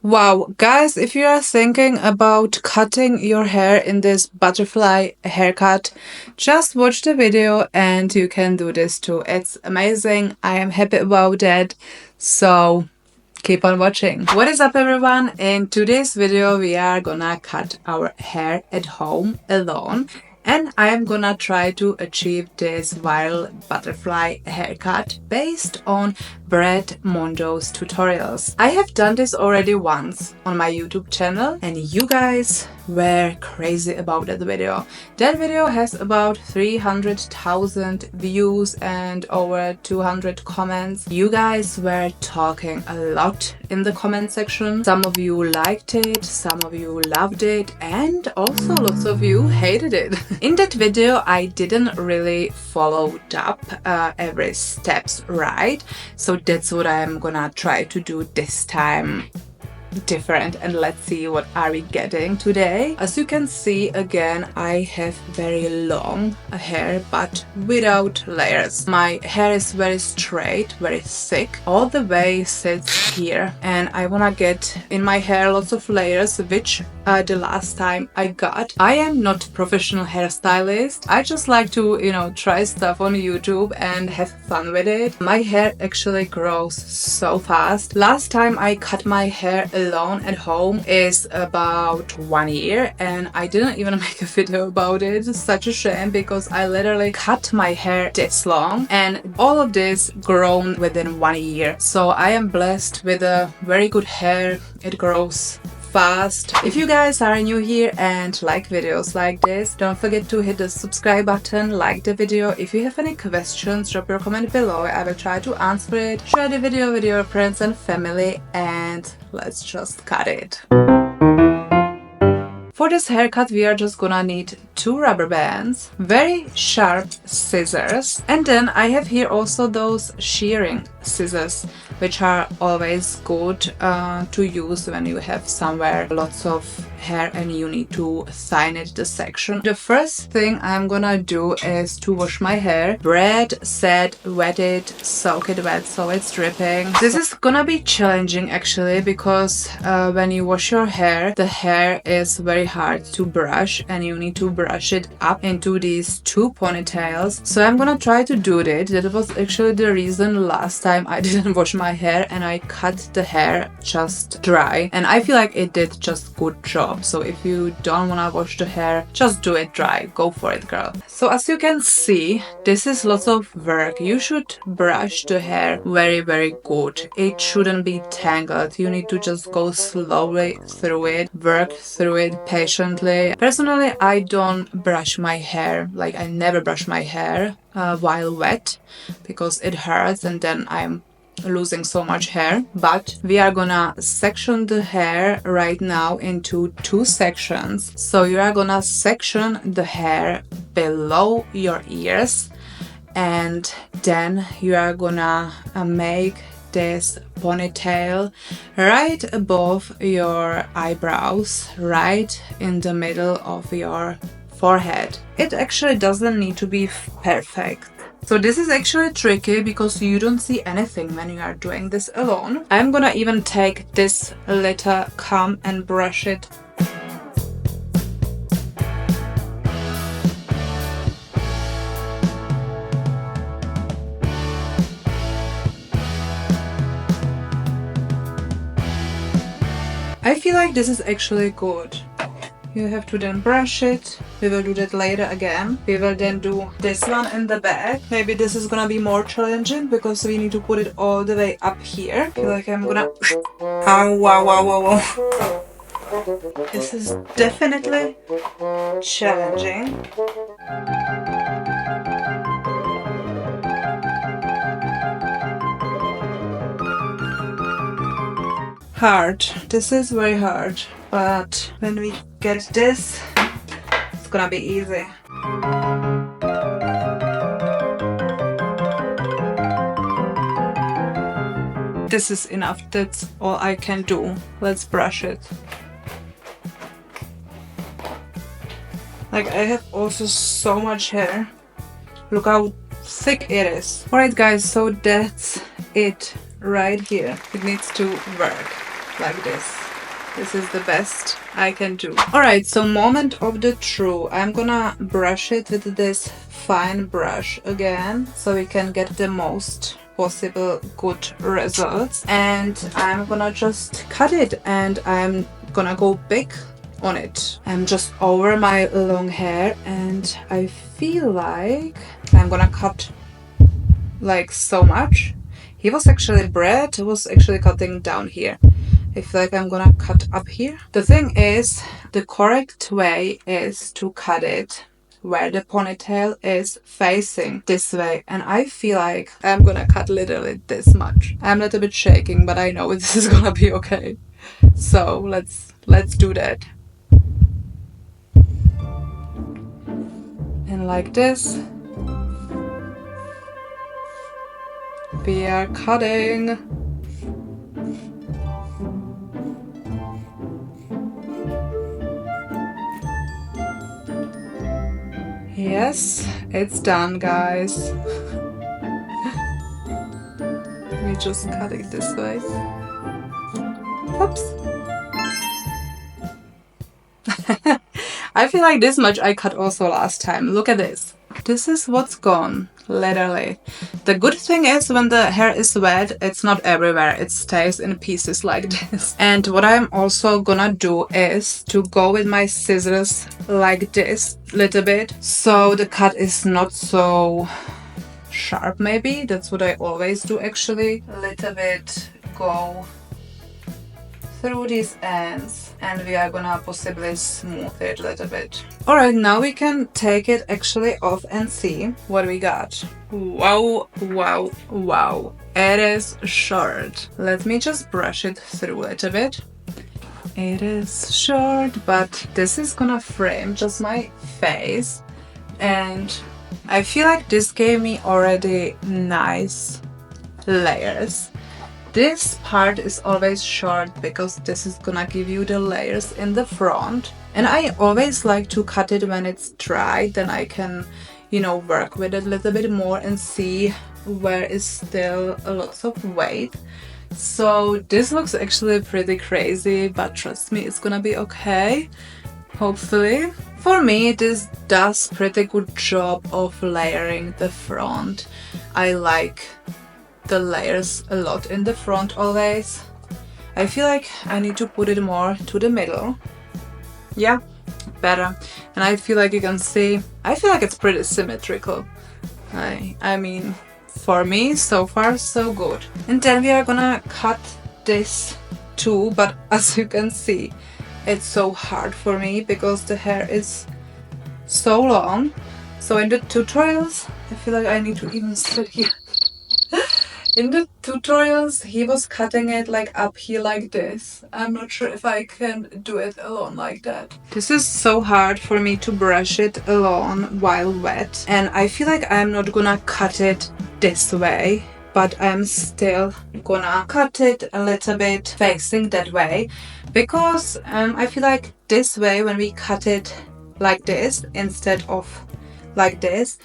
Wow, guys, if you are thinking about cutting your hair in this butterfly haircut, just watch the video and you can do this too. It's amazing. I am happy about that. So keep on watching. What is up, everyone? In today's video, we are gonna cut our hair at home alone. And I am gonna try to achieve this viral butterfly haircut based on Brad Mondo's tutorials. I have done this already once on my YouTube channel and you guys were crazy about that video. That video has about 300,000 views and over 200 comments. You guys were talking a lot in the comment section. Some of you liked it, some of you loved it, and also lots of you hated it. In that video, I didn't really follow up every steps right, so that's what I'm gonna try to do this time different, and let's see what are we getting today. As you can see, again, I have very long hair but without layers. My hair is very straight, very thick, all the way sits here, and I wanna get in my hair lots of layers, which the last time I got. I am not professional hairstylist. I just like to, try stuff on YouTube and have fun with it. My hair actually grows so fast. Last time I cut my hair alone at home is about 1 year and I didn't even make a video about it. It's such a shame because I literally cut my hair this long and all of this grown within 1 year. So I am blessed with a very good hair. It grows fast. If you guys are new here and like videos like this, don't forget to hit the subscribe button, like the video. If you have any questions, drop your comment below. I will try to answer it. Share the video with your friends and family, and let's just cut it. For this haircut, we are just gonna need 2 rubber bands, very sharp scissors, and then I have here also those shearing scissors, which are always good to use when you have somewhere lots of hair and you need to thin it the section. The first thing I'm gonna do is to wash my hair. Brad said wet it, soak it wet so it's dripping. This is gonna be challenging actually because when you wash your hair, the hair is very hard to brush and you need to brush it up into these 2 ponytails. So I'm gonna try to do that. That was actually the reason last time I didn't wash my hair and I cut the hair just dry, and I feel like it did just good job. So if you don't wanna wash the hair, just do it dry. Go for it, girl. So as you can see, this is lots of work. You should brush the hair very, very good. It shouldn't be tangled. You need to just go slowly through it, work through it patiently. Personally, I don't brush my hair. Like, I never brush my hair while wet because it hurts and then I'm losing so much hair. But we are gonna section the hair right now into 2 sections. So you are gonna section the hair below your ears and then you are gonna make this ponytail right above your eyebrows, right in the middle of your forehead. It actually doesn't need to be perfect. So this is actually tricky because you don't see anything when you are doing this alone. I'm gonna even take this little comb and brush it. I feel like this is actually good. You have to then brush it. We will do that later again. We will then do this one in the back. Maybe this is gonna be more challenging because we need to put it all the way up here. I feel like I'm gonna... Oh, wow, wow, wow, wow. This is definitely challenging. Hard. This is very hard. But when we get this, it's gonna be easy. This is enough. That's all I can do. Let's brush it. Like, I have also so much hair. Look how thick it is. Alright guys, so that's it right here. It needs to work like this. This is the best I can do. Alright, so moment of the truth. I'm gonna brush it with this fine brush again so we can get the most possible good results. And I'm gonna just cut it, and I'm gonna go big on it. I'm just over my long hair, and I feel like I'm gonna cut like so much. He was actually Brad was actually cutting down here. I feel like I'm gonna cut up here. The thing is, the correct way is to cut it where the ponytail is facing this way, and I feel like I'm gonna cut literally this much. I'm a little bit shaking, but I know this is gonna be okay. So let's do that. And like this, we are cutting. Yes, it's done, guys. We just cut it this way. Oops. I feel like this much I cut also last time. Look at this. This is what's gone, literally. The good thing is when the hair is wet, it's not everywhere. It stays in pieces like this. And what I'm also gonna do is to go with my scissors like this little bit, so the cut is not so sharp maybe. That's what I always do actually. A little bit go through these ends, and we are gonna possibly smooth it a little bit. Alright, now we can take it actually off and see what we got. Wow, wow, wow. It is short. Let me just brush it through a little bit. It is short, but this is gonna frame just my face, and I feel like this gave me already nice layers. This part is always short because this is gonna give you the layers in the front. And I always like to cut it when it's dry, then I can, you know, work with it a little bit more and see where is still lots of weight. So this looks actually pretty crazy, but trust me, it's gonna be okay, hopefully. For me, this does pretty good job of layering the front. I like the layers a lot in the front always. I feel like I need to put it more to the middle. Yeah, better. And I feel like you can see, I feel like it's pretty symmetrical. I mean, for me, so far so good. And then we are gonna cut this too, but as you can see, it's so hard for me because the hair is so long. So in the tutorials, I feel like I need to even sit here. In the tutorials, he was cutting it like up here like this. I'm not sure if I can do it alone like that. This is so hard for me to brush it alone while wet. And I feel like I'm not gonna cut it this way, but I'm still gonna cut it a little bit facing that way. Because I feel like this way, when we cut it like this instead of like this,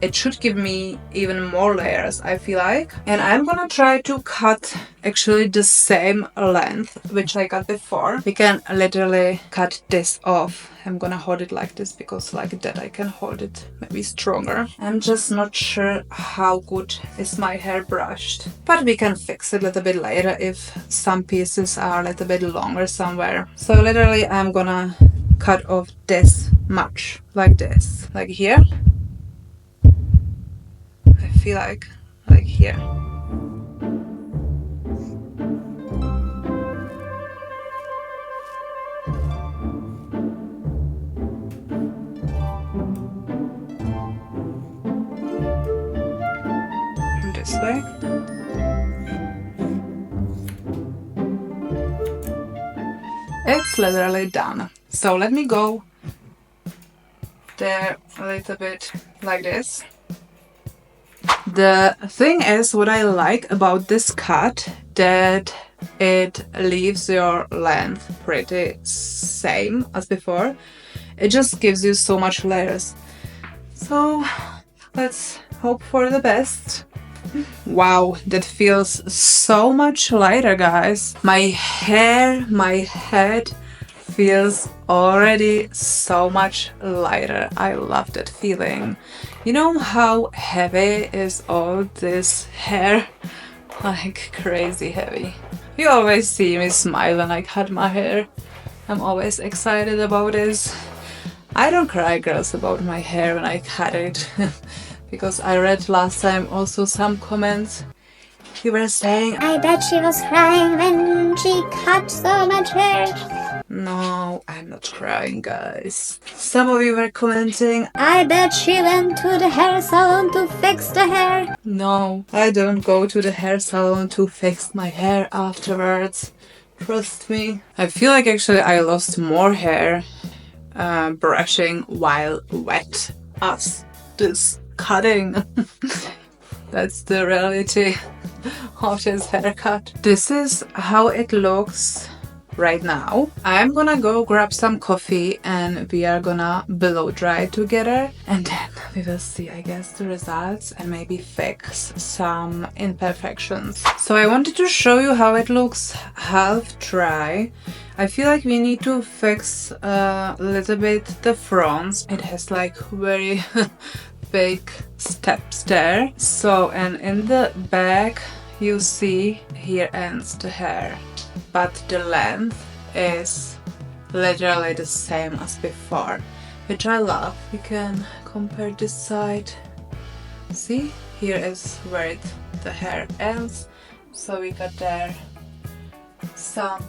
it should give me even more layers, I feel like. And I'm gonna try to cut actually the same length which I cut before. We can literally cut this off. I'm gonna hold it like this because like that I can hold it maybe stronger. I'm just not sure how good is my hair brushed. But we can fix it a little bit later if some pieces are a little bit longer somewhere. So literally I'm gonna cut off this much, like this, like here. I feel like here. And this way. It's literally done. So let me go there a little bit like this. The thing is, what I like about this cut, that it leaves your length pretty same as before. It just gives you so much layers. So let's hope for the best. Wow, that feels so much lighter, guys. My hair, my head feels already so much lighter. I love that feeling. You know how heavy is all this hair? Like crazy heavy. You always see me smile when I cut my hair. I'm always excited about this. I don't cry, girls, about my hair when I cut it. Because I read last time also some comments. You were saying, I bet she was crying when she cut so much hair. no, I'm not crying, guys. Some of you were commenting, I bet she went to the hair salon to fix the hair. no, I don't go to the hair salon to fix my hair afterwards. Trust me. I feel like actually I lost more hair brushing while wet as this cutting. That's the reality of this haircut. This is how it looks right now. I'm gonna go grab some coffee and we are gonna blow dry together, and then we will see, I guess, the results and maybe fix some imperfections. So I wanted to show you how it looks half dry. I feel like we need to fix a little bit the fronts. It has like very big steps there. So, and in the back you see here ends the hair, but the length is literally the same as before, which I love. We can compare this side. See, here is where the hair ends, so we got there some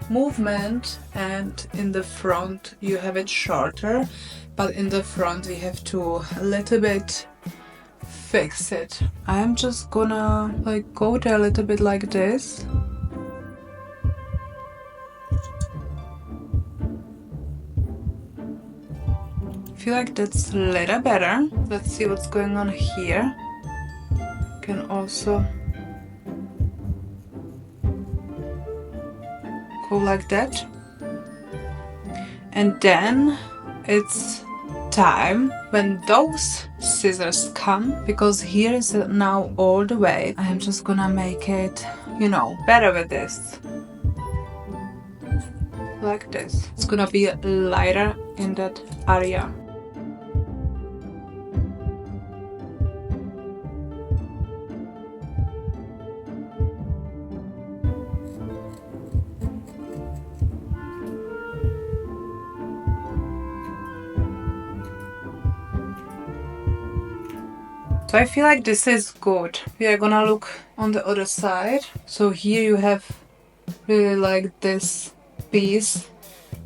movement, and in the front you have it shorter, but in the front we have to a little bit fix it. I'm just gonna like go there a little bit like this. I feel like that's a little better. Let's see what's going on here. Can also go like that. And then it's time when those scissors come, because here is now all the way. I am just gonna make it, you know, better with this. Like this. It's gonna be lighter in that area. So I feel like this is good. We are gonna look on the other side. So here you have really like this piece,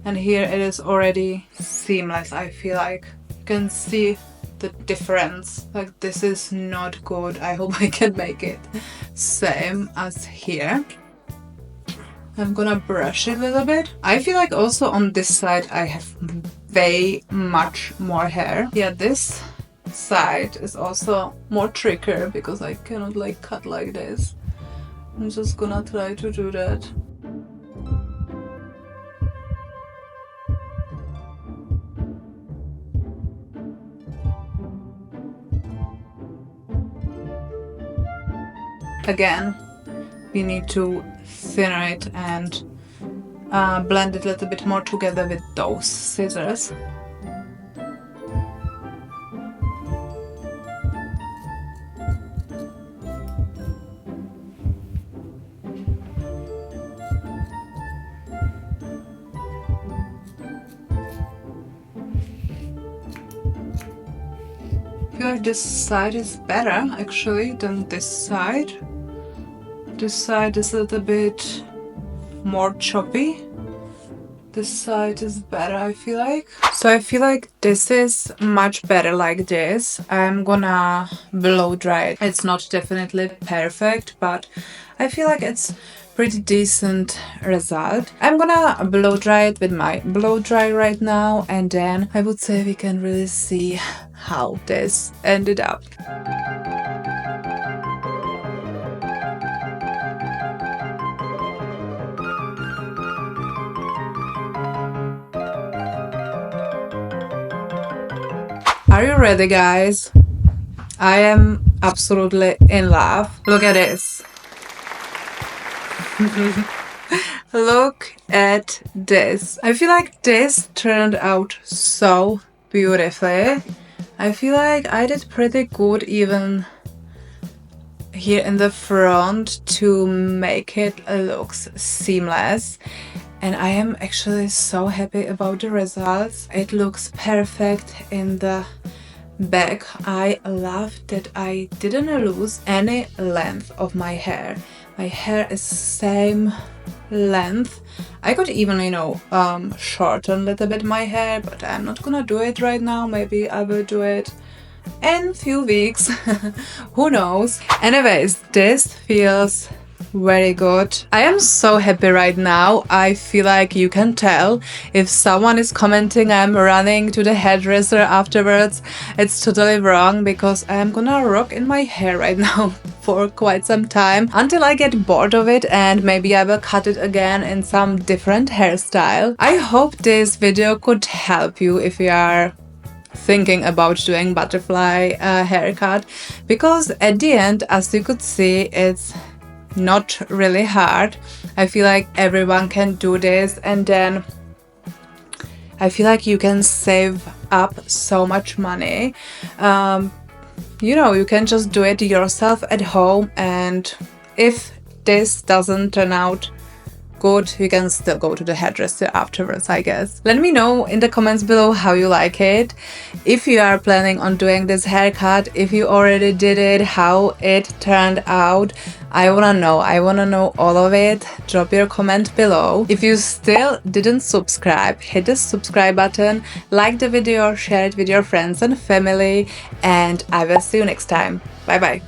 and here it is already seamless. I feel like you can see the difference. Like this is not good. I hope I can make it same as here. I'm gonna brush it a little bit. I feel like also on this side I have way much more hair. Yeah, this side is also more trickier because I cannot like cut like this. I'm just gonna try to do that. Again, we need to thinner it and blend it a little bit more together with those scissors. I feel like this side is better actually than this side. This side is a little bit more choppy. This side is better, I feel like. So I feel like this is much better like this. I'm gonna blow dry it. It's not definitely perfect, but I feel like it's pretty decent result. I'm gonna blow dry it with my blow dry right now, and then I would say we can really see how this ended up. Are you ready, guys? I am absolutely in love. Look at this. Look at this. I feel like this turned out so beautifully. I feel like I did pretty good even here in the front to make it look seamless. And I am actually so happy about the results. It looks perfect in the back. I love that I didn't lose any length of my hair. My hair is same length. I could even, shorten a little bit my hair, but I'm not gonna do it right now. Maybe I will do it in few weeks. Who knows? Anyways, this feels very good. I am so happy right now. I feel like you can tell if someone is commenting I'm running to the hairdresser afterwards. It's totally wrong because I'm gonna rock in my hair right now for quite some time until I get bored of it, and maybe I will cut it again in some different hairstyle. I hope this video could help you if you are thinking about doing butterfly haircut, because at the end, as you could see, it's not really hard. I feel like everyone can do this, and then I feel like you can save up so much money. You can just do it yourself at home, and if this doesn't turn out good, you can still go to the hairdresser afterwards, I guess. Let me know in the comments below how you like it. If you are planning on doing this haircut, if you already did it, how it turned out. I wanna know all of it. Drop your comment below. If you still didn't subscribe, hit the subscribe button, like the video, share it with your friends and family, and I will see you next time. Bye bye.